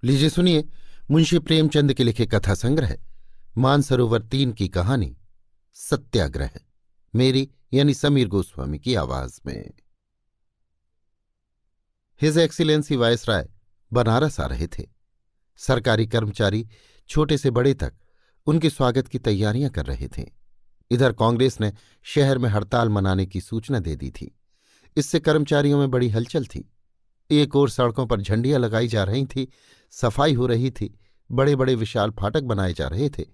लीजिए सुनिए मुंशी प्रेमचंद के लिखे कथा संग्रह मानसरोवर 3 की कहानी सत्याग्रह, मेरी यानी समीर गोस्वामी की आवाज में। हिज एक्सीलेंसी वायसराय बनारस आ रहे थे। सरकारी कर्मचारी छोटे से बड़े तक उनके स्वागत की तैयारियां कर रहे थे। इधर कांग्रेस ने शहर में हड़ताल मनाने की सूचना दे दी थी। इससे कर्मचारियों में बड़ी हलचल थी। एक ओर सड़कों पर झंडियां लगाई जा रही थी, सफाई हो रही थी, बड़े बड़े विशाल फाटक बनाए जा रहे थे,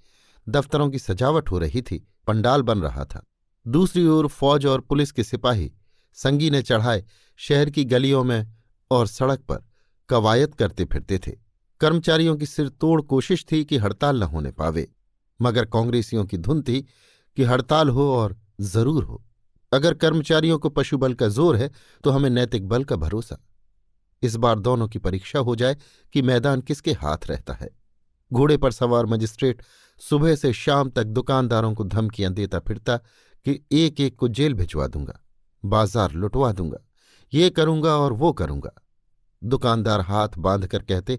दफ्तरों की सजावट हो रही थी, पंडाल बन रहा था। दूसरी ओर फौज और पुलिस के सिपाही संगीने चढ़ाए शहर की गलियों में और सड़क पर कवायद करते फिरते थे। कर्मचारियों की सिरतोड़ कोशिश थी कि हड़ताल न होने पावे, मगर कांग्रेसियों की धुन थी कि हड़ताल हो और जरूर हो। अगर कर्मचारियों को पशुबल का जोर है तो हमें नैतिक बल का भरोसा। इस बार दोनों की परीक्षा हो जाए कि मैदान किसके हाथ रहता है। घोड़े पर सवार मजिस्ट्रेट सुबह से शाम तक दुकानदारों को धमकियां देता फिरता कि एक एक को जेल भिजवा दूंगा, बाजार लुटवा दूंगा, ये करूंगा और वो करूंगा। दुकानदार हाथ बांधकर कहते,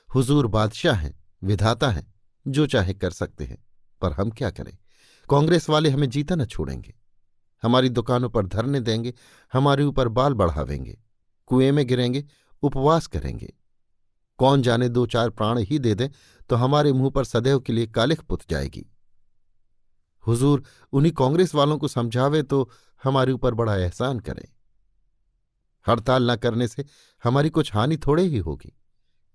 हुजूर बादशाह हैं, विधाता हैं, जो चाहे कर सकते हैं, पर हम क्या करें? कांग्रेस वाले हमें जीता न छोड़ेंगे, हमारी दुकानों पर धरने देंगे, हमारे ऊपर बाल बढ़ावेंगे, कुएं में गिरेंगे, उपवास करेंगे। कौन जाने 2-4 प्राण ही दे दें तो हमारे मुंह पर सदैव के लिए कालिख पुत जाएगी। हुजूर उन्हीं कांग्रेस वालों को समझावे तो हमारे ऊपर बड़ा एहसान करें। हड़ताल न करने से हमारी कुछ हानि थोड़े ही होगी।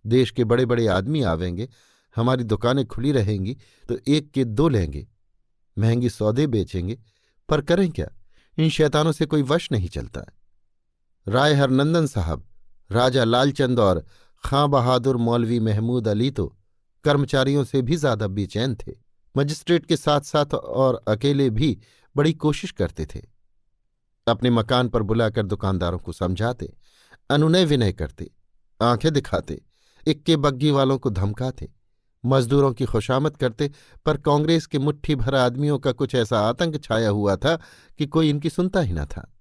देश के बड़े बड़े आदमी आवेंगे, हमारी दुकानें खुली रहेंगी तो एक के दो लेंगे, महंगी सौदे बेचेंगे, पर करें क्या? इन शैतानों से कोई वश नहीं चलता। राय हरनंदन साहब, राजा लालचंद और खां बहादुर मौलवी महमूद अली तो कर्मचारियों से भी ज्यादा बेचैन थे। मजिस्ट्रेट के साथ साथ और अकेले भी बड़ी कोशिश करते थे। अपने मकान पर बुलाकर दुकानदारों को समझाते, अनुनय विनय करते, आंखें दिखाते, इक्के बग्गी वालों को धमकाते, मजदूरों की खुशामद करते, पर कांग्रेस के मुट्ठी भर आदमियों का कुछ ऐसा आतंक छाया हुआ था कि कोई इनकी सुनता ही न था।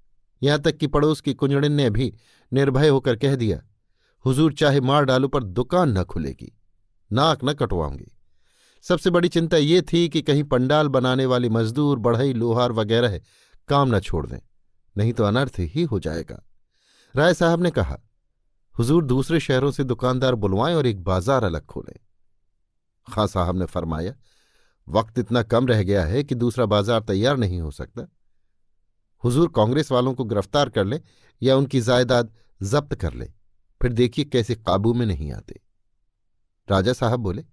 यहां तक कि पड़ोस की कुंजड़िन ने भी निर्भय होकर कह दिया, हुजूर चाहे मार डालो पर दुकान न खुलेगी, नाक न कटवाऊंगी। सबसे बड़ी चिंता ये थी कि कहीं पंडाल बनाने वाले मजदूर, बढ़ई, लोहार वगैरह काम न छोड़ दें, नहीं तो अनर्थ ही हो जाएगा। राय साहब ने कहा, हुजूर दूसरे शहरों से दुकानदार बुलवाएं और एक बाजार अलग खोलें। खां साहब ने फरमाया, वक्त इतना कम रह गया है कि दूसरा बाजार तैयार नहीं हो सकता। हुजूर कांग्रेस वालों को गिरफ्तार कर लें या उनकी जायदाद जब्त कर लें, फिर देखिए कैसे काबू में नहीं आते। राजा साहब बोले,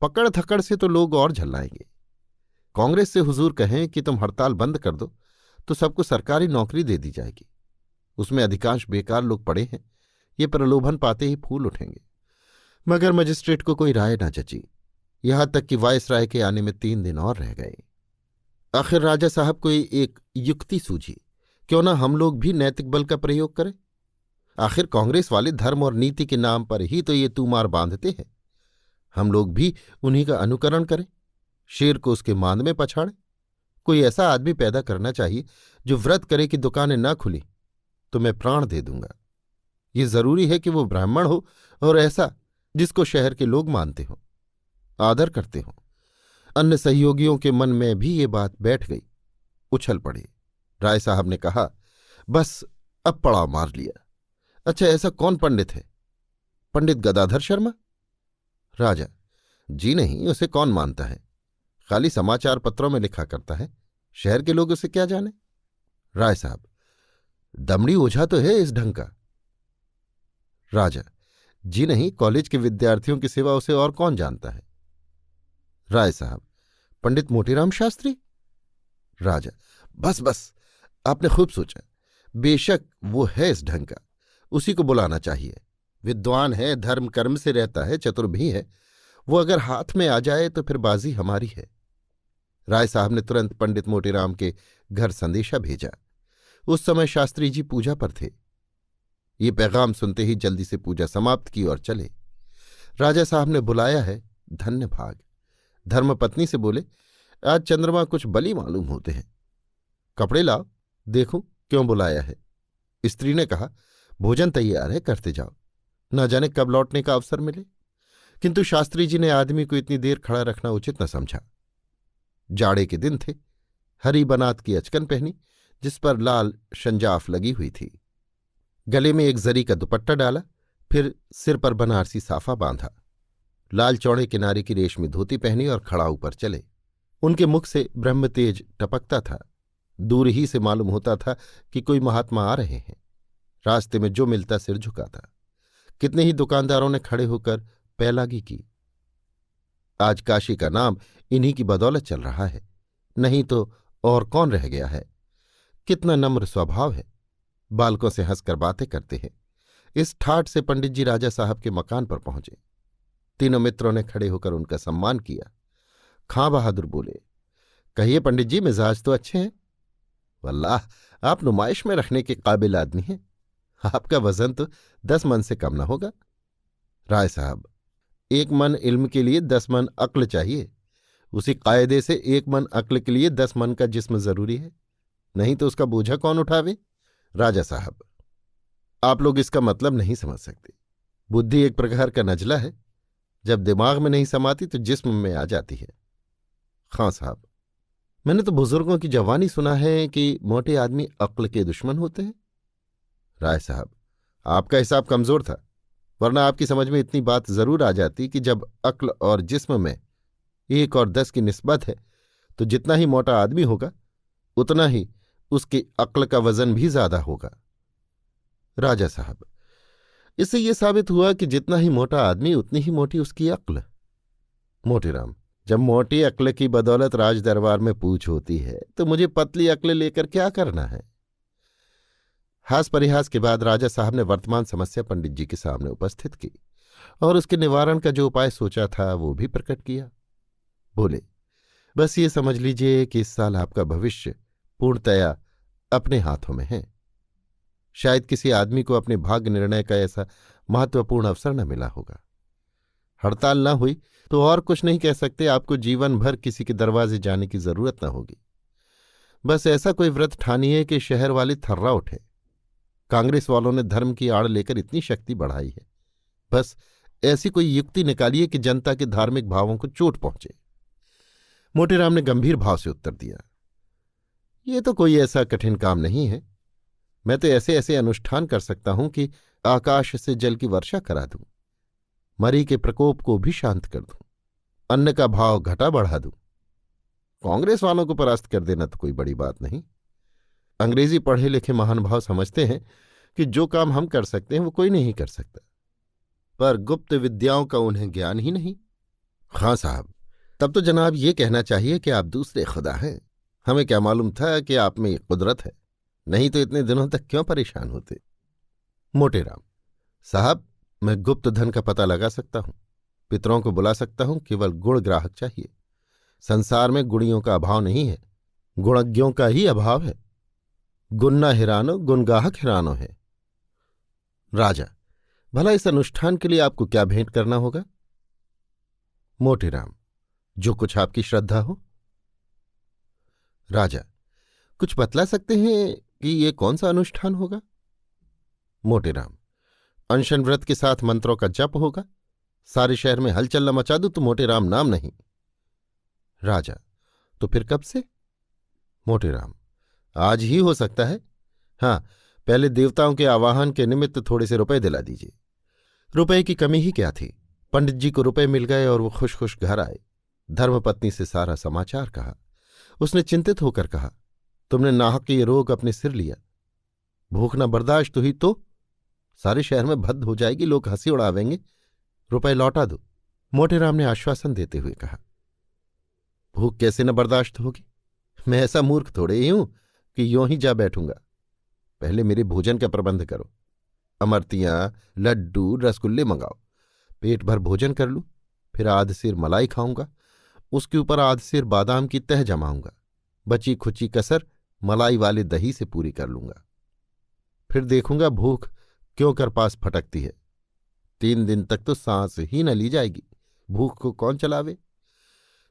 पकड़ थकड़ से तो लोग और झल्लाएंगे। कांग्रेस से हुजूर कहें कि तुम हड़ताल बंद कर दो तो सबको सरकारी नौकरी दे दी जाएगी। उसमें अधिकांश बेकार लोग पड़े हैं, ये प्रलोभन पाते ही फूल उठेंगे। मगर मजिस्ट्रेट को कोई राय न जची, यहां तक कि वायसराय के आने में 3 दिन और रह गए। आखिर राजा साहब को एक युक्ति सूझी, क्यों ना हम लोग भी नैतिक बल का प्रयोग करें। आखिर कांग्रेस वाले धर्म और नीति के नाम पर ही तो ये तूमार बांधते हैं। हम लोग भी उन्हीं का अनुकरण करें, शेर को उसके मांद में पछाड़ें। कोई ऐसा आदमी पैदा करना चाहिए जो व्रत करे कि दुकानें ना खुली तो मैं प्राण दे दूंगा। ये जरूरी है कि वो ब्राह्मण हो और ऐसा जिसको शहर के लोग मानते हों, आदर करते हों। अन्य सहयोगियों के मन में भी ये बात बैठ गई, उछल पड़े। राय साहब ने कहा, बस अब पड़ाव मार लिया। अच्छा, ऐसा कौन पंडित है? पंडित गदाधर शर्मा? राजा, जी नहीं, उसे कौन मानता है? खाली समाचार पत्रों में लिखा करता है, शहर के लोग उसे क्या जाने। राय साहब, दमड़ी ओझा तो है इस ढंग का। राजा, जी नहीं, कॉलेज के विद्यार्थियों की सिवा उसे और कौन जानता है। राय साहब, पंडित मोतीराम शास्त्री? राजा, बस बस, आपने खूब सोचा। बेशक वो है इस ढंग का, उसी को बुलाना चाहिए। विद्वान है, धर्म कर्म से रहता है, चतुर भी है। वो अगर हाथ में आ जाए तो फिर बाजी हमारी है। राय साहब ने तुरंत पंडित मोतीराम के घर संदेशा भेजा। उस समय शास्त्री जी पूजा पर थे। ये पैगाम सुनते ही जल्दी से पूजा समाप्त की और चले। राजा साहब ने बुलाया है, धन्य भाग। धर्मपत्नी से बोले, आज चंद्रमा कुछ बली मालूम होते हैं, कपड़े लाओ, देखूं क्यों बुलाया है। स्त्री ने कहा, भोजन तैयार है, करते जाओ, न जाने कब लौटने का अवसर मिले। किंतु शास्त्री जी ने आदमी को इतनी देर खड़ा रखना उचित न समझा। जाड़े के दिन थे। हरी बनात की अचकन पहनी, जिस पर लाल शंजाफ लगी हुई थी। गले में एक जरी का दुपट्टा डाला, फिर सिर पर बनारसी साफा बांधा। लाल चौड़े किनारे की रेशमी धोती पहनी और खड़ा ऊपर चले। उनके मुख से ब्रह्मतेज टपकता था। दूर ही से मालूम होता था कि कोई महात्मा आ रहे हैं। रास्ते में जो मिलता सिर झुकाता। कितने ही दुकानदारों ने खड़े होकर पैलागी की। आज काशी का नाम इन्हीं की बदौलत चल रहा है, नहीं तो और कौन रह गया है। कितना नम्र स्वभाव है। बालकों से हंसकर बातें करते हैं। इस ठाठ से पंडित जी राजा साहब के मकान पर पहुंचे। तीनों मित्रों ने खड़े होकर उनका सम्मान किया। खां बहादुर बोले, कहिए पंडित जी, मिजाज तो अच्छे हैं। वल्लाह, आप नुमाइश में रखने के काबिल आदमी हैं। आपका वजन तो 10 मन से कम न होगा। राय साहब, 1 मन इल्म के लिए 10 मन अक्ल चाहिए। उसी कायदे से 1 मन अक्ल के लिए 10 मन का जिस्म जरूरी है, नहीं तो उसका बोझा कौन उठावे। राजा साहब, आप लोग इसका मतलब नहीं समझ सकते। बुद्धि एक प्रकार का नजला है, जब दिमाग में नहीं समाती तो जिस्म में आ जाती है। खां साहब, मैंने तो बुजुर्गों की जवानी सुना है कि मोटे आदमी अक्ल के दुश्मन होते हैं। राय साहब, आपका हिसाब कमजोर था, वरना आपकी समझ में इतनी बात जरूर आ जाती कि जब अक्ल और जिस्म में 1 और 10 की निस्बत है, तो जितना ही मोटा आदमी होगा उतना ही उसकी अक्ल का वजन भी ज्यादा होगा। राजा साहब, इससे यह साबित हुआ कि जितना ही मोटा आदमी उतनी ही मोटी उसकी अक्ल। मोटेराम, जब मोटी अक्ल की बदौलत राज दरबार में पूछ होती है तो मुझे पतली अक्ल लेकर क्या करना है। हास परिहास के बाद राजा साहब ने वर्तमान समस्या पंडित जी के सामने उपस्थित की और उसके निवारण का जो उपाय सोचा था वो भी प्रकट किया। बोले, बस ये समझ लीजिए कि इस साल आपका भविष्य पूर्णतया अपने हाथों में है। शायद किसी आदमी को अपने भाग्य निर्णय का ऐसा महत्वपूर्ण अवसर न मिला होगा। हड़ताल न हुई तो और कुछ नहीं कह सकते, आपको जीवन भर किसी के दरवाजे जाने की जरूरत न होगी। बस ऐसा कोई व्रत ठानिए कि शहर वाले थर्रा उठे। कांग्रेस वालों ने धर्म की आड़ लेकर इतनी शक्ति बढ़ाई है, बस ऐसी कोई युक्ति निकालिए कि जनता के धार्मिक भावों को चोट पहुंचे। मोटेराम ने गंभीर भाव से उत्तर दिया, ये तो कोई ऐसा कठिन काम नहीं है। मैं तो ऐसे ऐसे अनुष्ठान कर सकता हूं कि आकाश से जल की वर्षा करा दूं, मरी के प्रकोप को भी शांत कर दूं, अन्न का भाव घटा बढ़ा दूं। कांग्रेस वालों को परास्त कर देना तो कोई बड़ी बात नहीं। अंग्रेजी पढ़े लिखे महानुभाव समझते हैं कि जो काम हम कर सकते हैं वो कोई नहीं कर सकता, पर गुप्त विद्याओं का उन्हें ज्ञान ही नहीं। खां साहब, तब तो जनाब ये कहना चाहिए कि आप दूसरे खुदा हैं। हमें क्या मालूम था कि आप में ये कुदरत है, नहीं तो इतने दिनों तक क्यों परेशान होते। मोटेराम साहब, मैं गुप्त धन का पता लगा सकता हूं, पितरों को बुला सकता हूं, केवल गुण ग्राहक चाहिए। संसार में गुणियों का अभाव नहीं है, गुणज्ञों का ही अभाव है। गुन्ना हिरानो गुणगाहक हिरानो है। राजा, भला इस अनुष्ठान के लिए आपको क्या भेंट करना होगा। मोटेराम, जो कुछ आपकी श्रद्धा हो। राजा, कुछ बतला सकते हैं कि ये कौन सा अनुष्ठान होगा। मोटेराम, अनशन व्रत के साथ मंत्रों का जप होगा। सारे शहर में हलचल न मचा दूं तो मोटेराम नाम नहीं। राजा, तो फिर कब से। मोटेराम, आज ही हो सकता है। हाँ, पहले देवताओं के आवाहन के निमित्त थोड़े से रुपए दिला दीजिए। रुपए की कमी ही क्या थी। पंडित जी को रुपए मिल गए और वो खुश खुश घर आए। धर्मपत्नी से सारा समाचार कहा। उसने चिंतित होकर कहा, तुमने नाहक ये रोग अपने सिर लिया। भूख न बर्दाश्त हुई तो सारे शहर में भद्द हो जाएगी, लोग हंसी उड़ावेंगे। रुपए लौटा दो। मोटेराम ने आश्वासन देते हुए कहा, भूख कैसे न बर्दाश्त होगी। मैं ऐसा मूर्ख थोड़े ही हूं कि यों ही जा बैठूंगा। पहले मेरे भोजन का प्रबंध करो। अमरतियां, लड्डू, रसगुल्ले मंगाओ। पेट भर भोजन कर लूं, फिर आध सेर मलाई खाऊंगा। उसके ऊपर आध सेर बादाम की तह जमाऊंगा। बची खुची कसर मलाई वाले दही से पूरी कर लूंगा। फिर देखूंगा भूख क्यों कर पास फटकती है। 3 दिन तक तो सांस ही न ली जाएगी। भूख को कौन चलावे।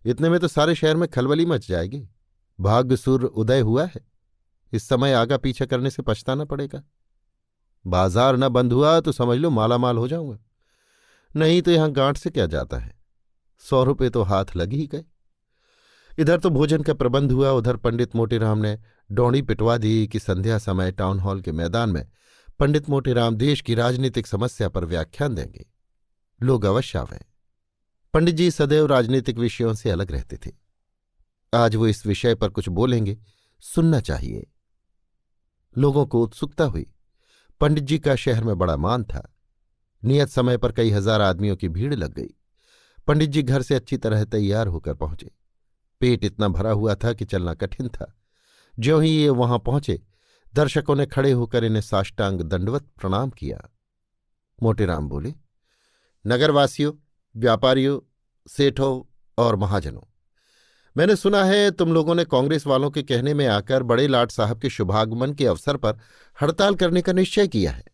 इतने में तो सारे शहर में खलबली मच जाएगी। भाग्य सूर्य उदय हुआ है, इस समय आगा पीछा करने से पछताना पड़ेगा। बाजार न बंद हुआ तो समझ लो मालामाल हो जाऊंगा। नहीं तो यहां गांठ से क्या जाता है, 100 रुपये तो हाथ लग ही गए। इधर तो भोजन का प्रबंध हुआ, उधर पंडित मोटेराम ने डौड़ी पिटवा दी कि संध्या समय टाउन हॉल के मैदान में पंडित मोटेराम देश की राजनीतिक समस्या पर व्याख्यान देंगे। लोग अवश्य आवें। पंडित जी सदैव राजनीतिक विषयों से अलग रहते थे। आज वो इस विषय पर कुछ बोलेंगे, सुनना चाहिए। लोगों को उत्सुकता हुई। पंडित जी का शहर में बड़ा मान था। नियत समय पर कई हजार आदमियों की भीड़ लग गई। पंडित जी घर से अच्छी तरह तैयार होकर पहुंचे। पेट इतना भरा हुआ था कि चलना कठिन था। ज्यों ही ये वहां पहुंचे, दर्शकों ने खड़े होकर इन्हें साष्टांग दंडवत प्रणाम किया। मोटेराम बोले, नगरवासियों, व्यापारियों, सेठों और महाजनों, मैंने सुना है तुम लोगों ने कांग्रेस वालों के कहने में आकर बड़े लाट साहब के शुभागमन के अवसर पर हड़ताल करने का निश्चय किया है।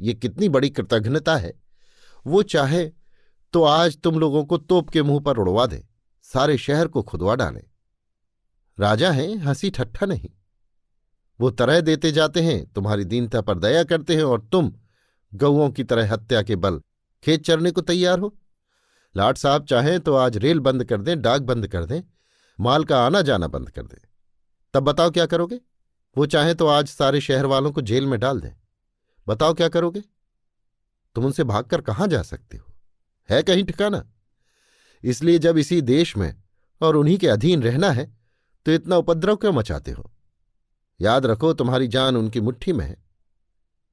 ये कितनी बड़ी कृतघ्नता है। वो चाहे तो आज तुम लोगों को तोप के मुंह पर उड़वा दे, सारे शहर को खुदवा डालें। राजा हैं, हंसी ठट्ठा नहीं। वो तरह देते जाते हैं, तुम्हारी दीनता पर दया करते हैं, और तुम गौओं की तरह हत्या के बल खेत चरने को तैयार हो। लाट साहब चाहें तो आज रेल बंद कर दें, डाक बंद कर दें, माल का आना जाना बंद कर दें। तब बताओ क्या करोगे? वो चाहें तो आज सारे शहर वालों को जेल में डाल दें। बताओ क्या करोगे? तुम उनसे भागकर कहाँ जा सकते हो? है कहीं ठिकाना? इसलिए जब इसी देश में और उन्हीं के अधीन रहना है तो इतना उपद्रव क्यों मचाते हो? याद रखो, तुम्हारी जान उनकी मुट्ठी में है।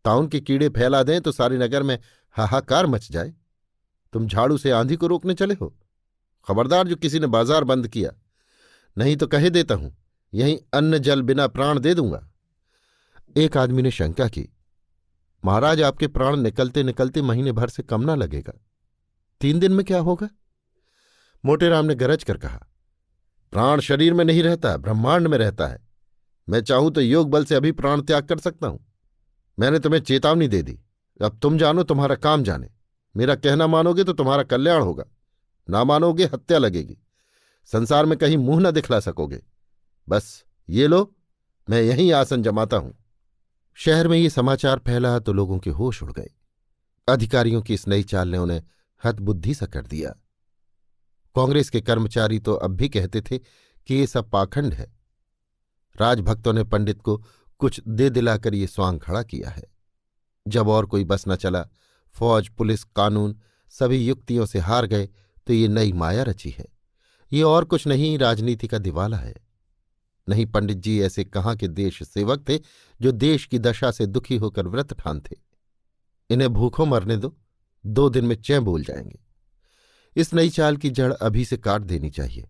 ताउन के कीड़े फैला दें तो सारे नगर में हाहाकार मच जाए। तुम झाड़ू से आंधी को रोकने चले हो? खबरदार जो किसी ने बाजार बंद किया, नहीं तो कहे देता हूं यहीं अन्न जल बिना प्राण दे दूंगा। एक आदमी ने शंका की, महाराज आपके प्राण निकलते निकलते महीने भर से कम ना लगेगा, 3 दिन में क्या होगा? मोटेराम ने गरज कर कहा, प्राण शरीर में नहीं रहता, ब्रह्मांड में रहता है। मैं चाहूं तो योग बल से अभी प्राण त्याग कर सकता हूं। मैंने तुम्हें चेतावनी दे दी, अब तुम जानो, तुम्हारा काम जाने। मेरा कहना मानोगे तो तुम्हारा कल्याण होगा, ना मानोगे हत्या लगेगी। संसार में कहीं मुंह न दिखला सकोगे। बस ये लो, मैं यहीं आसन जमाता हूं। शहर में ये समाचार फैला तो लोगों के होश उड़ गए। अधिकारियों की इस नई चाल ने उन्हें हतबुद्धि सा कर दिया। कांग्रेस के कर्मचारी तो अब भी कहते थे कि ये सब पाखंड है। राजभक्तों ने पंडित को कुछ दे दिलाकर ये स्वांग खड़ा किया है। जब और कोई बस न चला, फौज, पुलिस, कानून सभी युक्तियों से हार गए तो ये नई माया रची है। ये और कुछ नहीं, राजनीति का दिवाला है। नहीं, पंडित जी ऐसे कहाँ के देश सेवक थे जो देश की दशा से दुखी होकर व्रत ठान थे। इन्हें भूखों मरने दो, 2 दिन में चैं बोल जाएंगे। इस नई चाल की जड़ अभी से काट देनी चाहिए।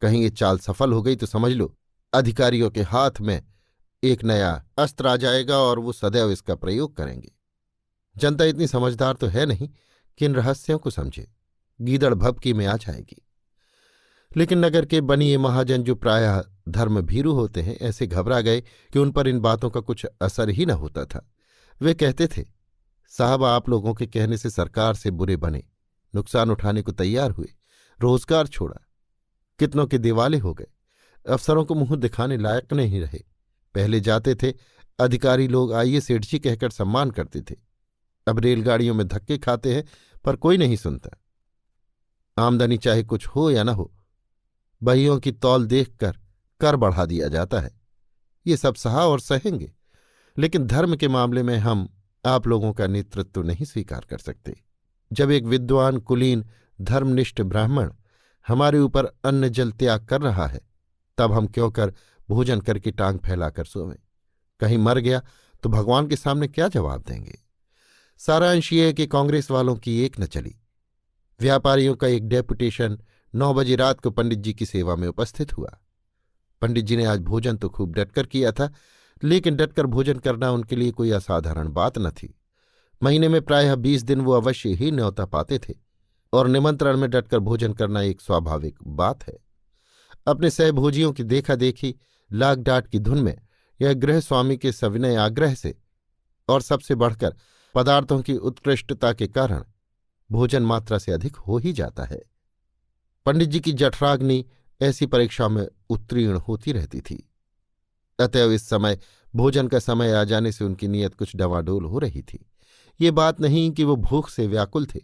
कहीं ये चाल सफल हो गई तो समझ लो अधिकारियों के हाथ में एक नया अस्त्र आ जाएगा और वो सदैव इसका प्रयोग करेंगे। जनता इतनी समझदार तो है नहीं कि इन रहस्यों को समझे, गीदड़ भभकी में आ जाएगी। लेकिन नगर के बनिए महाजन जो प्रायः धर्म भीरू होते हैं, ऐसे घबरा गए कि उन पर इन बातों का कुछ असर ही न होता था। वे कहते थे, साहब आप लोगों के कहने से सरकार से बुरे बने, नुकसान उठाने को तैयार हुए, रोजगार छोड़ा, कितनों के दिवाले हो गए, अफसरों को मुंह दिखाने लायक नहीं रहे। पहले जाते थे, अधिकारी लोग आइए सेठ जी कहकर सम्मान करते थे। अब रेलगाड़ियों में धक्के खाते हैं पर कोई नहीं सुनता। आमदनी चाहे कुछ हो या न हो, बहियों की तौल देखकर कर बढ़ा दिया जाता है। ये सब सहा और सहेंगे, लेकिन धर्म के मामले में हम आप लोगों का नेतृत्व नहीं स्वीकार कर सकते। जब एक विद्वान, कुलीन, धर्मनिष्ठ ब्राह्मण हमारे ऊपर अन्न जल त्याग कर रहा है, तब हम क्यों कर भोजन करके टांग फैलाकर सोवें? कहीं मर गया तो भगवान के सामने क्या जवाब देंगे? सारांश ये है कि कांग्रेस वालों की एक न चली। व्यापारियों का एक डेपुटेशन 9 बजे रात को पंडित जी की सेवा में उपस्थित हुआ। पंडित जी ने आज भोजन तो खूब डटकर किया था, लेकिन डटकर भोजन करना उनके लिए कोई असाधारण बात न थी। महीने में प्रायः 20 दिन वो अवश्य ही न्योता पाते थे, और निमंत्रण में डटकर भोजन करना एक स्वाभाविक बात है। अपने सहभोजियों की देखा देखी, लाग डांट की धुन में या गृह स्वामी के सविनय आग्रह से, और सबसे बढ़कर पदार्थों की उत्कृष्टता के कारण भोजन मात्रा से अधिक हो ही जाता है। पंडित जी की जठराग्नि ऐसी परीक्षा में उत्तीर्ण होती रहती थी। अतएव इस समय भोजन का समय आ जाने से उनकी नीयत कुछ डवाडोल हो रही थी। ये बात नहीं कि वो भूख से व्याकुल थे,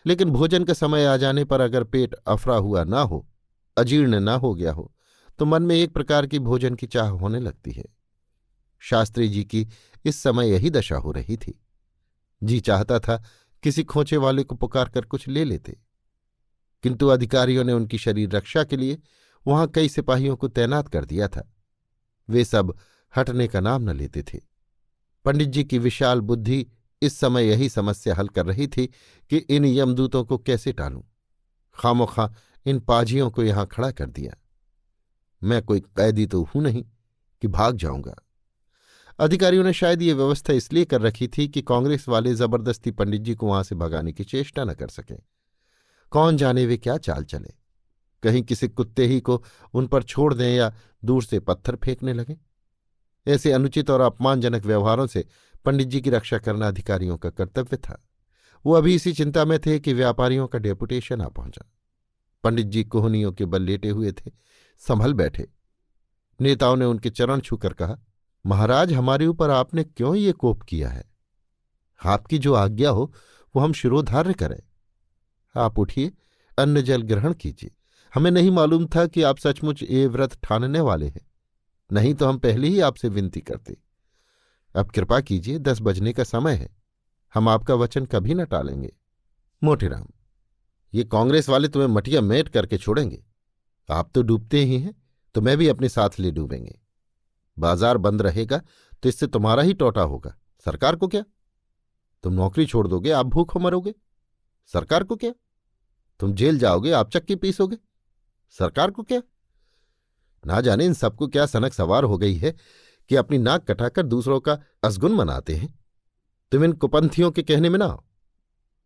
लेकिन भोजन का समय आ जाने पर अगर पेट अफरा हुआ ना हो, अजीर्ण ना हो गया हो, तो मन में एक प्रकार की भोजन की चाह होने लगती है। शास्त्री जी की इस समय यही दशा हो रही थी। जी चाहता था किसी खोचे वाले को पुकार कर कुछ ले लेते, किंतु अधिकारियों ने उनकी शरीर रक्षा के लिए वहां कई सिपाहियों को तैनात कर दिया था। वे सब हटने का नाम न लेते थे। पंडित जी की विशाल बुद्धि इस समय यही समस्या हल कर रही थी कि इन यमदूतों को कैसे टालूं। खामोखा इन पाजियों को यहां खड़ा कर दिया। मैं कोई कैदी तो हूं नहीं कि भाग जाऊंगा। अधिकारियों ने शायद ये व्यवस्था इसलिए कर रखी थी कि कांग्रेस वाले जबरदस्ती पंडित जी को वहां से भगाने की चेष्टा न कर सकें। कौन जाने वे क्या चाल चले, कहीं किसी कुत्ते ही को उन पर छोड़ दें या दूर से पत्थर फेंकने लगें। ऐसे अनुचित और अपमानजनक व्यवहारों से पंडित जी की रक्षा करना अधिकारियों का कर्तव्य था। वो अभी इसी चिंता में थे कि व्यापारियों का डेपुटेशन आ पहुंचा। पंडित जी कोहनियों के बल लेटे हुए थे, संभल बैठे। नेताओं ने उनके चरण छूकर कहा, महाराज, हमारे ऊपर आपने क्यों ये कोप किया है? आपकी जो आज्ञा हो वो हम शिरोधार्य करें। आप उठिए, अन्न जल ग्रहण कीजिए। हमें नहीं मालूम था कि आप सचमुच ये व्रत ठानने वाले हैं, नहीं तो हम पहले ही आपसे विनती करते। अब कृपा कीजिए, 10 बजने का समय है, हम आपका वचन कभी न टालेंगे। मोटेराम, ये कांग्रेस वाले तुम्हें मटिया मेट करके छोड़ेंगे। आप तो डूबते ही हैं, तो मैं भी अपने साथ ले डूबेंगे। बाजार बंद रहेगा तो इससे तुम्हारा ही टोटा होगा, सरकार को क्या? तुम नौकरी छोड़ दोगे, आप भूखों मरोगे, सरकार को क्या? तुम जेल जाओगे, आप चक्की पीसोगे, सरकार को क्या? ना जाने इन सबको क्या सनक सवार हो गई है कि अपनी नाक कटाकर दूसरों का असगुन मनाते हैं। तुम इन कुपंथियों के कहने में ना आओ।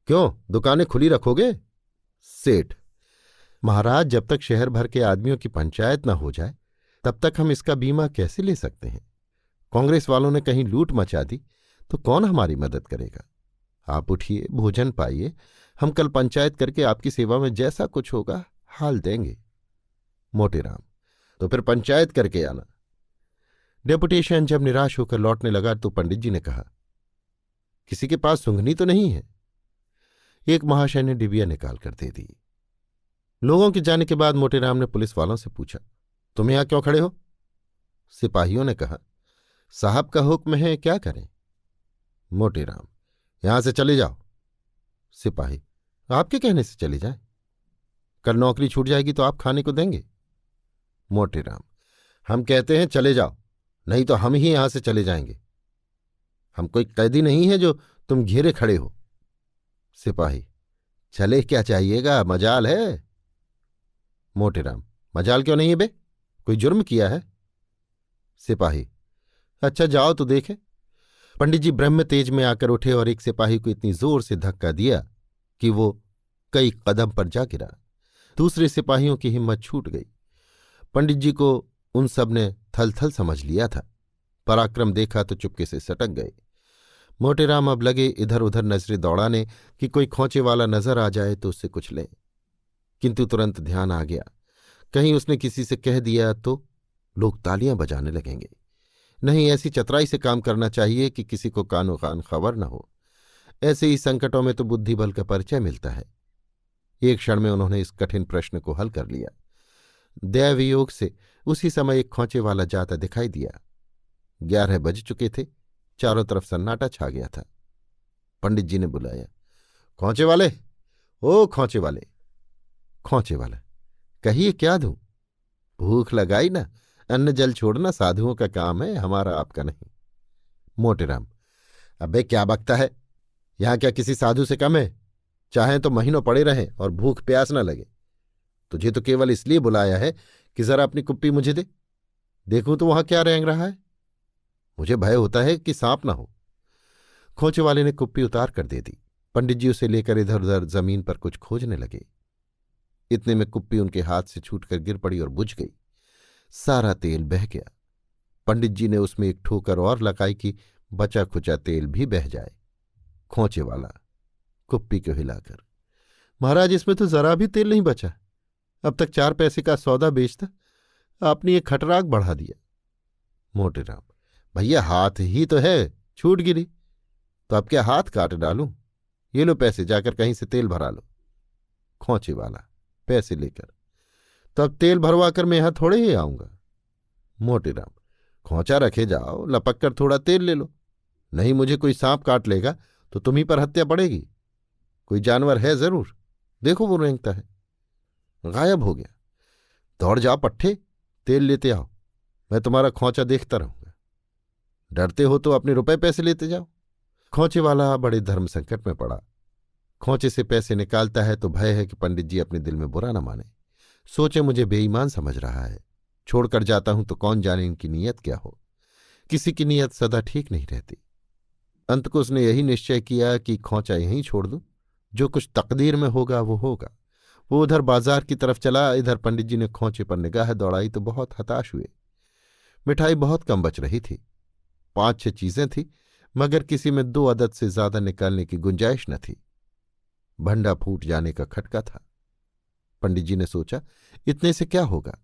क्यों दुकानें खुली रखोगे? सेठ, महाराज, जब तक शहर भर के आदमियों की पंचायत न हो जाए तब तक हम इसका बीमा कैसे ले सकते हैं? कांग्रेस वालों ने कहीं लूट मचा दी तो कौन हमारी मदद करेगा? आप उठिए, भोजन पाइए, हम कल पंचायत करके आपकी सेवा में जैसा कुछ होगा हाल देंगे। मोटेराम, तो फिर पंचायत करके आना। डेपुटेशन जब निराश होकर लौटने लगा तो पंडित जी ने कहा, किसी के पास सूंघनी तो नहीं है? एक महाशय ने डिबिया निकाल कर दे दी। लोगों के जाने के बाद मोटेराम ने पुलिस वालों से पूछा, तुम यहां क्यों खड़े हो? सिपाहियों ने कहा, साहब का हुक्म है, क्या करें? मोटेराम, यहां से चले जाओ। सिपाही, आपके कहने से चले जाए? कल नौकरी छूट जाएगी तो आप खाने को देंगे? मोटेराम, हम कहते हैं चले जाओ, नहीं तो हम ही यहां से चले जाएंगे। हम कोई कैदी नहीं है जो तुम घेरे खड़े हो। सिपाही, चले क्या चाहिएगा, मजाल है? मोटेराम, मजाल क्यों नहीं है बे, कोई जुर्म किया है? सिपाही, अच्छा जाओ तो देखे। पंडित जी ब्रह्म तेज में आकर उठे और एक सिपाही को इतनी जोर से धक्का दिया कि वो कई कदम पर जा गिरा। दूसरे सिपाहियों की हिम्मत छूट गई। पंडित जी को उन सब ने थल थल समझ लिया था। पराक्रम देखा तो चुपके से सटक गए। मोटेराम अब लगे इधर उधर नजरें दौड़ाने कि कोई खोंचे वाला नजर आ जाए तो उससे कुछ ले, किंतु तुरंत ध्यान आ गया, कहीं उसने किसी से कह दिया तो लोग तालियां बजाने लगेंगे। नहीं, ऐसी चतुराई से काम करना चाहिए कि किसी को कानो कान खबर न हो। ऐसे ही संकटों में तो बुद्धि बल का परिचय मिलता है। एक क्षण में उन्होंने इस कठिन प्रश्न को हल कर लिया। दैवयोग से उसी समय एक खोंचे वाला जाता दिखाई दिया। 11 बज चुके थे, चारों तरफ सन्नाटा छा गया था। पंडित जी ने बुलाया, खोंचे वाले, ओ खोंचे वाले। खोंचे वाला, कहिए क्या दूं? भूख लगाई ना, अन्न जल छोड़ना साधुओं का काम है, हमारा आपका नहीं। मोटेराम, अबे क्या बकता है, यहां क्या किसी साधु से कम है? चाहें तो महीनों पड़े रहें और भूख प्यास न लगे। तुझे तो केवल इसलिए बुलाया है कि जरा अपनी कुप्पी मुझे दे, देखूं तो वहां क्या रेंग रहा है। मुझे भय होता है कि सांप ना हो। खोचे वाले ने कुप्पी उतार कर दे दी। पंडित जी उसे लेकर इधर उधर जमीन पर कुछ खोजने लगे। इतने में कुप्पी उनके हाथ से छूटकर गिर पड़ी और बुझ गई। सारा तेल बह गया। पंडित जी ने उसमें एक ठोकर और लगाई कि बचा खुचा तेल भी बह जाए। खोंचे वाला कुप्पी को हिलाकर, महाराज, इसमें तो जरा भी तेल नहीं बचा। अब तक 4 पैसे का सौदा बेचता, आपने ये खटराक बढ़ा दिया। मोटेराम, भैया हाथ ही तो है, छूट गिरी तो अब क्या हाथ काट डालूं? ये लो पैसे, जाकर कहीं से तेल भरा लो। खोंचे वाला पैसे लेकर। तो अब तेल भरवाकर मैं यहां थोड़े ही आऊंगा। मोटेराम, खोंचा रखे जाओ, लपक कर थोड़ा तेल ले लो। नहीं मुझे कोई सांप काट लेगा तो तुम्ही पर हत्या पड़ेगी। कोई जानवर है जरूर, देखो वो रेंगता है। गायब हो गया। दौड़ जाओ पट्टे, तेल लेते आओ, मैं तुम्हारा खोंचा देखता रहूंगा। डरते हो तो अपने रुपए पैसे लेते जाओ। खोंचे वाला बड़े धर्म संकट में पड़ा। खोंचे से पैसे निकालता है तो भय है कि पंडित जी अपने दिल में बुरा न माने, सोचे मुझे बेईमान समझ रहा है। छोड़कर जाता हूं तो कौन जाने इनकी नीयत क्या हो। किसी की नीयत सदा ठीक नहीं रहती। अंत को उसने यही निश्चय किया कि खोंचा यहीं छोड़ दूं, जो कुछ तकदीर में होगा वो होगा। वो उधर बाजार की तरफ चला। इधर पंडित जी ने खोंचे पर निगाह दौड़ाई तो बहुत हताश हुए। मिठाई बहुत कम बच रही थी। 5-6 चीजें थी, मगर किसी में 2 अदद से ज्यादा निकालने की गुंजाइश न थी। भंडा फूट जाने का खटका था। पंडित जी ने सोचा, इतने से क्या होगा,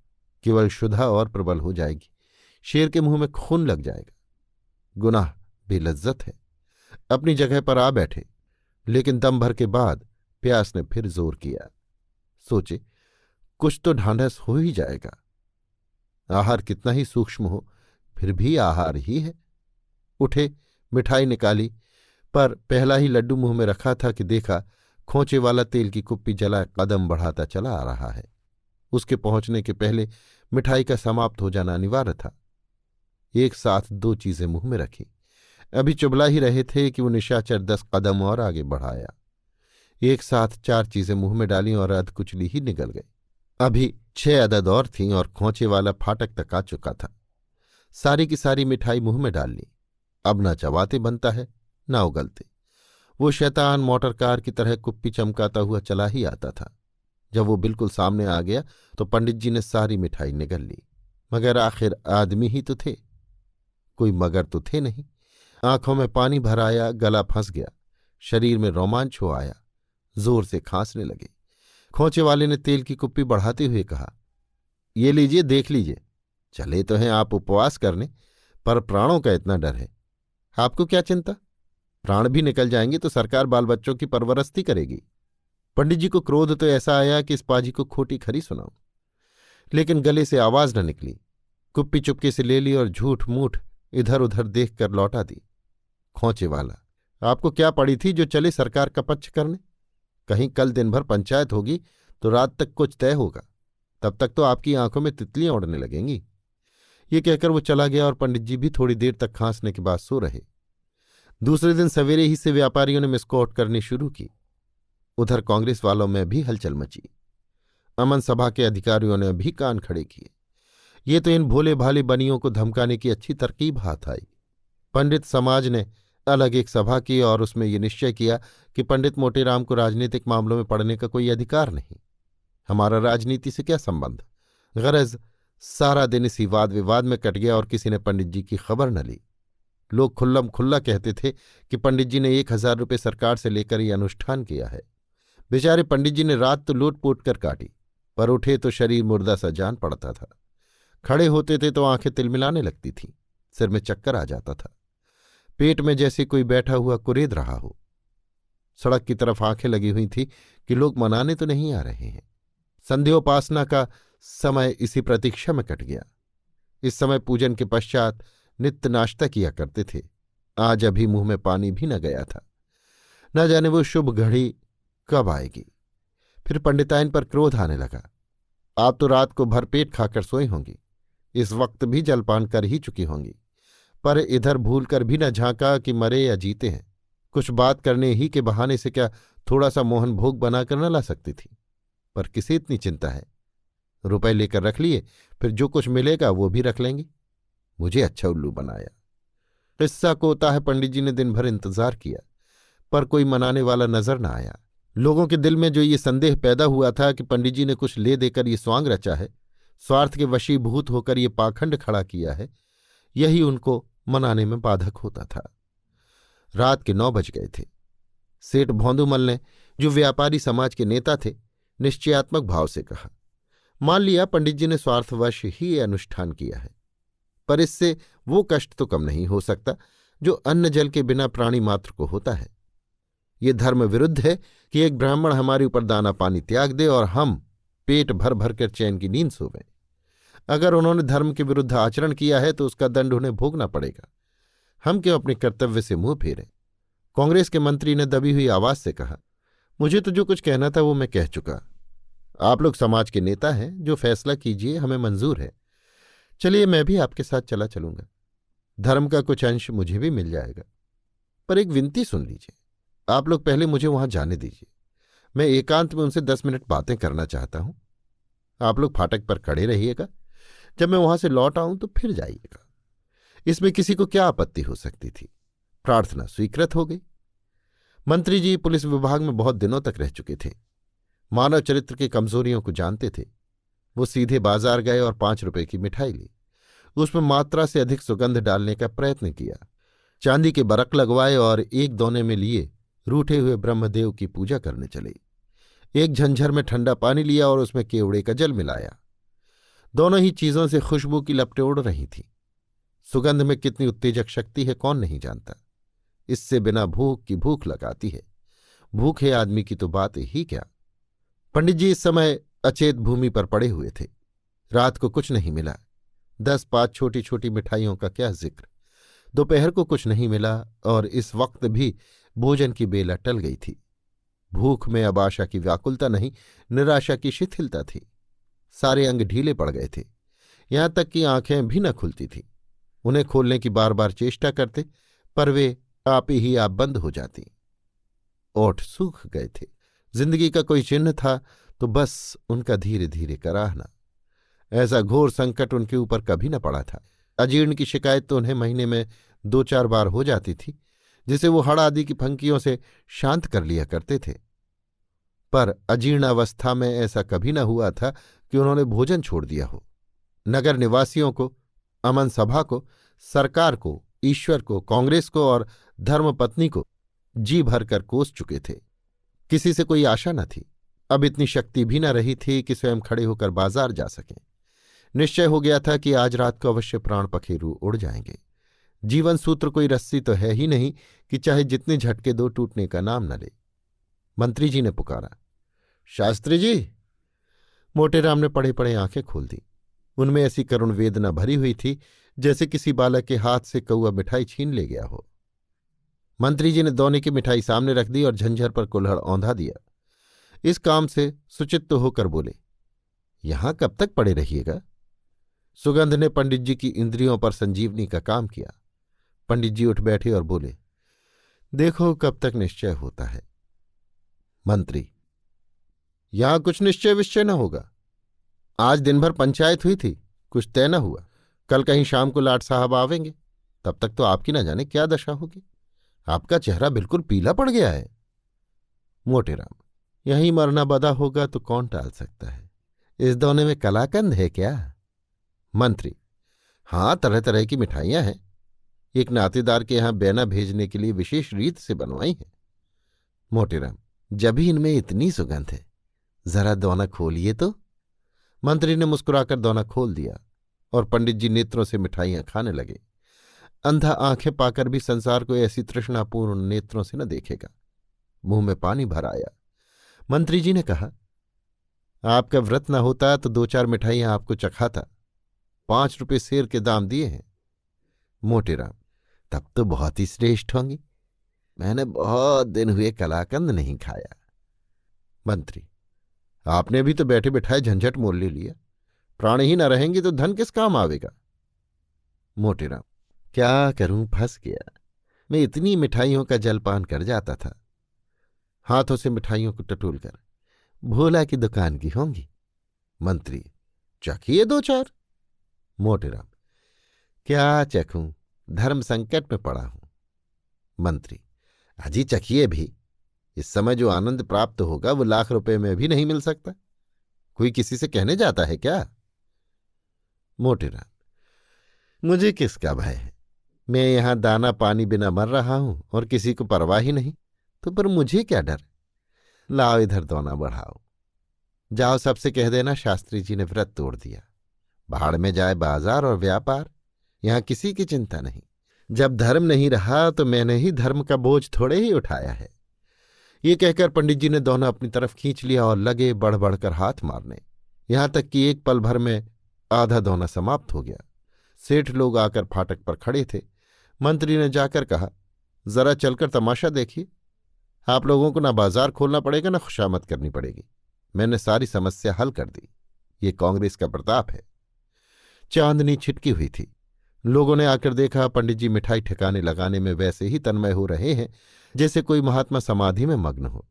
केवल क्षुधा और प्रबल हो जाएगी, शेर के मुंह में खून लग जाएगा। गुनाह बेलज्जत है। अपनी जगह पर आ बैठे, लेकिन दम भर के बाद प्यास ने फिर जोर किया। सोचे कुछ तो ढांढस हो ही जाएगा। आहार कितना ही सूक्ष्म हो, फिर भी आहार ही है। उठे, मिठाई निकाली, पर पहला ही लड्डू मुंह में रखा था कि देखा खोंचे वाला तेल की कुप्पी जला कदम बढ़ाता चला आ रहा है। उसके पहुंचने के पहले मिठाई का समाप्त हो जाना अनिवार्य था। एक साथ 2 चीजें मुंह में रखी। अभी चुबला ही रहे थे कि वो निशाचर 10 कदम और आगे बढ़ाया। एक साथ 4 चीजें मुंह में डाली और अधकुचली ही निकल गई। अभी 6 अदद और थीं और खोंचे वाला फाटक तक आ चुका था। सारी की सारी मिठाई मुंह में डाल ली। अब न चबाते बनता है न उगलते। वो शैतान मोटर कार की तरह कुप्पी चमकाता हुआ चला ही आता था। जब वो बिल्कुल सामने आ गया तो पंडित जी ने सारी मिठाई निगल ली। मगर आखिर आदमी ही तो थे, कोई मगर तो थे नहीं। आंखों में पानी भर आया, गला फंस गया, शरीर में रोमांच हो आया, जोर से खांसने लगे। खोंचे वाले ने तेल की कुप्पी बढ़ाते हुए कहा, ये लीजिए, देख लीजिए। चले तो हैं आप उपवास करने, पर प्राणों का इतना डर है। आपको क्या चिंता? प्राण भी निकल जाएंगे तो सरकार बाल बच्चों की परवरस्ती करेगी। पंडित जी को क्रोध तो ऐसा आया कि इस पाजी को खोटी खरी सुनाऊं, लेकिन गले से आवाज न निकली। कुप्पी चुपके से ले ली और झूठ मूठ इधर उधर देख कर लौटा दी। खोंचे वाला, आपको क्या पड़ी थी जो चले सरकार का पक्ष करने? कहीं कल दिन भर पंचायत होगी तो रात तक कुछ तय होगा, तब तक तो आपकी आंखों में तितलियां उड़ने लगेंगी। ये कहकर वो चला गया और पंडित जी भी थोड़ी देर तक खांसने के बाद सो रहे। दूसरे दिन सवेरे ही से व्यापारियों ने मिसकॉट करनी शुरू की। उधर कांग्रेस वालों में भी हलचल मची। अमन सभा के अधिकारियों ने भी कान खड़े किए। ये तो इन भोले भाले बनियों को धमकाने की अच्छी तरकीब हाथ आई। पंडित समाज ने अलग एक सभा की और उसमें ये निश्चय किया कि पंडित मोटेराम को राजनीतिक मामलों में पड़ने का कोई अधिकार नहीं। हमारा राजनीति से क्या संबंध? गरज सारा दिन इसी वाद विवाद में कट गया और किसी ने पंडित जी की खबर न ली। लोग खुल्लम खुल्ला कहते थे कि पंडित जी ने 1000 रुपये सरकार से लेकर ये अनुष्ठान किया है। बेचारे पंडित जी ने रात तो लूट पूट कर काटी, पर उठे तो शरीर मुर्दा सा जान पड़ता था। खड़े होते थे तो आंखें तिलमिलाने लगती थीं, सिर में चक्कर आ जाता था, पेट में जैसे कोई बैठा हुआ कुरेद रहा हो। सड़क की तरफ आंखें लगी हुई थी कि लोग मनाने तो नहीं आ रहे हैं। संध्योपासना का समय इसी प्रतीक्षा में कट गया। इस समय पूजन के पश्चात नित्य नाश्ता किया करते थे। आज अभी मुंह में पानी भी न गया था। न जाने वो शुभ घड़ी कब आएगी। फिर पंडिताइन पर क्रोध आने लगा। आप तो रात को भरपेट खाकर सोई होंगी, इस वक्त भी जलपान कर ही चुकी होंगी, पर इधर भूल कर भी न झांका कि मरे या जीते हैं। कुछ बात करने ही के बहाने से क्या थोड़ा सा मोहन भोग बनाकर न ला सकती थी? पर किसे इतनी चिंता है? रुपए लेकर रख लिए, फिर जो कुछ मिलेगा वो भी रख लेंगे। मुझे अच्छा उल्लू बनाया। किस्सा कोता है पंडित जी ने दिन भर इंतजार किया, पर कोई मनाने वाला नजर न आया। लोगों के दिल में जो ये संदेह पैदा हुआ था कि पंडित जी ने कुछ ले देकर ये स्वांग रचा है, स्वार्थ के वशीभूत होकर ये पाखंड खड़ा किया है, यही उनको मनाने में बाधक होता था। रात के 9 बज गए थे। सेठ भौंदूमल ने, जो व्यापारी समाज के नेता थे, निश्चयात्मक भाव से कहा, मान लिया पंडित जी ने स्वार्थवश ही ये अनुष्ठान किया है, पर इससे वो कष्ट तो कम नहीं हो सकता जो अन्न जल के बिना प्राणी मात्र को होता है। ये धर्म विरुद्ध है कि एक ब्राह्मण हमारे ऊपर दाना पानी त्याग दे और हम पेट भर भर कर चैन की नींद सोवें। अगर उन्होंने धर्म के विरुद्ध आचरण किया है तो उसका दंड उन्हें भोगना पड़ेगा। हम क्यों अपने कर्तव्य से मुंह फेरें? कांग्रेस के मंत्री ने दबी हुई आवाज से कहा, मुझे तो जो कुछ कहना था वो मैं कह चुका। आप लोग समाज के नेता हैं, जो फैसला कीजिए हमें मंजूर है। चलिए मैं भी आपके साथ चलूंगा। धर्म का कुछ अंश मुझे भी मिल जाएगा। पर एक विनती सुन लीजिए, आप लोग पहले मुझे वहां जाने दीजिए। मैं एकांत में उनसे 10 मिनट बातें करना चाहता हूं। आप लोग फाटक पर खड़े रहिएगा। जब मैं वहां से लौट आऊं तो फिर जाइएगा। इसमें किसी को क्या आपत्ति हो सकती थी? प्रार्थना स्वीकृत हो गई। मंत्री जी पुलिस विभाग में बहुत दिनों तक रह चुके थे, मानव चरित्र की कमजोरियों को जानते थे। वो सीधे बाजार गए और 5 रुपए की मिठाई ली। उसमें मात्रा से अधिक सुगंध डालने का प्रयत्न किया। चांदी के बरक लगवाए और एक दोने में लिए रूठे हुए ब्रह्मदेव की पूजा करने चले। एक झंझर में ठंडा पानी लिया और उसमें केवड़े का जल मिलाया। दोनों ही चीजों से खुशबू की लपटें उड़ रही थीं। सुगंध में कितनी उत्तेजक शक्ति है कौन नहीं जानता। इससे बिना भूख की भूख लगाती है। भूखे आदमी की तो बात ही क्या। पंडित जी इस समय अचेत भूमि पर पड़े हुए थे। रात को कुछ नहीं मिला। 10-5 छोटी छोटी मिठाइयों का क्या जिक्र। दोपहर को कुछ नहीं मिला और इस वक्त भी भोजन की बेला टल गई थी। भूख में अब आशा की व्याकुलता नहीं, निराशा की शिथिलता थी। सारे अंग ढीले पड़ गए थे, यहां तक कि आंखें भी न खुलती थीं। उन्हें खोलने की बार बार चेष्टा करते, पर वे आप ही आप बंद हो जाती। ओठ सूख गए थे। जिंदगी का कोई चिन्ह था तो बस उनका धीरे धीरे कराहना। ऐसा घोर संकट उनके ऊपर कभी न पड़ा था। अजीर्ण की शिकायत तो उन्हें महीने में 2-4 बार हो जाती थी, जिसे वो हड़ आदि की फंकियों से शांत कर लिया करते थे। पर अजीर्णावस्था में ऐसा कभी न हुआ था कि उन्होंने भोजन छोड़ दिया हो। नगर निवासियों को, अमन सभा को, सरकार को, ईश्वर को, कांग्रेस को और धर्मपत्नी को जी भरकर कोस चुके थे। किसी से कोई आशा न थी। अब इतनी शक्ति भी न रही थी कि स्वयं खड़े होकर बाजार जा सकें। निश्चय हो गया था कि आज रात को अवश्य प्राण पखेरु उड़ जाएंगे। जीवन सूत्र कोई रस्सी तो है ही नहीं कि चाहे जितने झटके दो टूटने का नाम न ले। मंत्री जी ने पुकारा, शास्त्री जी। मोटेराम ने पड़े पड़े आंखें खोल दी। उनमें ऐसी करुण वेदना भरी हुई थी जैसे किसी बालक के हाथ से कौआ मिठाई छीन ले गया हो। मंत्री जी ने दोने की मिठाई सामने रख दी और झंझर पर कुल्हड़ औंधा दिया। इस काम से सुचित्त होकर बोले, यहां कब तक पड़े रहिएगा? सुगंध ने पंडित जी की इंद्रियों पर संजीवनी का काम किया। पंडित जी उठ बैठे और बोले, देखो कब तक निश्चय होता है। मंत्री, यहां कुछ निश्चय विश्चय न होगा। आज दिन भर पंचायत हुई थी, कुछ तय न हुआ। कल कहीं शाम को लाट साहब आवेंगे, तब तक तो आपकी न जाने क्या दशा होगी। आपका चेहरा बिल्कुल पीला पड़ गया है। मोटेराम, यहीं मरना बदा होगा तो कौन टाल सकता है। इस दोने में कलाकंद है क्या? मंत्री, हाँ, तरह तरह की मिठाइयां हैं। एक नातेदार के यहां बैना भेजने के लिए विशेष रीत से बनवाई है। मोटेराम, जब ही इनमें इतनी सुगंध है, जरा दोना खोलिए तो। मंत्री ने मुस्कुराकर दोना खोल दिया और पंडित जी नेत्रों से मिठाइयां खाने लगे। अंधा आंखें पाकर भी संसार को ऐसी तृष्णापूर्ण नेत्रों से न देखेगा। मुंह में पानी भर आया। मंत्री जी ने कहा, आपका व्रत न होता तो 2-4 मिठाइयां आपको चखाता। 5 रुपये सेर के दाम दिए हैं। मोटेराम, तब तो बहुत ही श्रेष्ठ होंगी। मैंने बहुत दिन हुए कलाकंद नहीं खाया। मंत्री, आपने भी तो बैठे बिठाए झंझट मोल ले लिया। प्राण ही न रहेंगे तो धन किस काम आवेगा। मोटेराम, क्या करूं, फंस गया। मैं इतनी मिठाइयों का जलपान कर जाता था। हाथों से मिठाइयों को टटोलकर, भोला की दुकान की होंगी। मंत्री, चखिए 2-4। मोटेराम, क्या चखूं, धर्म संकट में पड़ा हूं। मंत्री, अजी चखिए भी। इस समय जो आनंद प्राप्त होगा वो लाख रुपए में भी नहीं मिल सकता। कोई किसी से कहने जाता है क्या? मोटेराम, मुझे किसका भय है। मैं यहां दाना पानी बिना मर रहा हूं और किसी को परवाह ही नहीं, तो पर मुझे क्या डर। लाओ इधर दोना बढ़ाओ। जाओ सबसे कह देना शास्त्री जी ने व्रत तोड़ दिया। भाड़ में जाए बाजार और व्यापार, यहां किसी की चिंता नहीं। जब धर्म नहीं रहा तो मैंने ही धर्म का बोझ थोड़े ही उठाया है। ये कहकर पंडित जी ने दोनों अपनी तरफ खींच लिया और लगे बढ़ बढ़कर हाथ मारने। यहां तक कि एक पल भर में आधा दोना समाप्त हो गया। सेठ लोग आकर फाटक पर खड़े थे। मंत्री ने जाकर कहा, जरा चलकर तमाशा देखिए। आप लोगों को ना बाजार खोलना पड़ेगा, ना खुशामद करनी पड़ेगी। मैंने सारी समस्या हल कर दी। ये कांग्रेस का प्रताप है। चांदनी छिटकी हुई थी। लोगों ने आकर देखा, पंडित जी मिठाई ठिकाने लगाने में वैसे ही तन्मय हो रहे हैं जैसे कोई महात्मा समाधि में मग्न हो।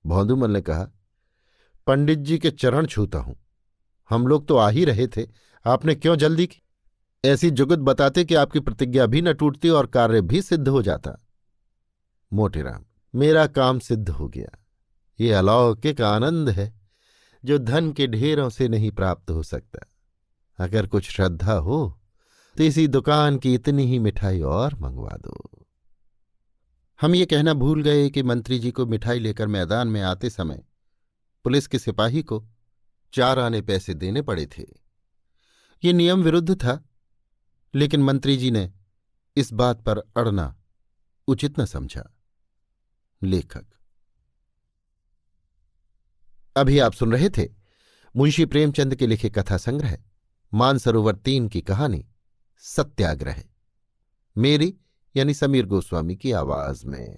भौंदूमल ने कहा, पंडित जी के चरण छूता हूं। हम लोग तो आ ही रहे थे, आपने क्यों जल्दी की? ऐसी जुगत बताते कि आपकी प्रतिज्ञा भी न टूटती और कार्य भी सिद्ध हो जाता। मोटेराम, मेरा काम सिद्ध हो गया। ये अलौकिक आनंद है जो धन के ढेरों से नहीं प्राप्त हो सकता। अगर कुछ श्रद्धा हो तो इसी दुकान की इतनी ही मिठाई और मंगवा दो। हम ये कहना भूल गए कि मंत्री जी को मिठाई लेकर मैदान में आते समय पुलिस के सिपाही को 4 आने पैसे देने पड़े थे। ये नियम विरुद्ध था, लेकिन मंत्री जी ने इस बात पर अड़ना उचित न समझा। लेखक। अभी आप सुन रहे थे मुंशी प्रेमचंद के लिखे कथा संग्रह मानसरोवर 3 की कहानी सत्याग्रह, मेरी यानी समीर गोस्वामी की आवाज में।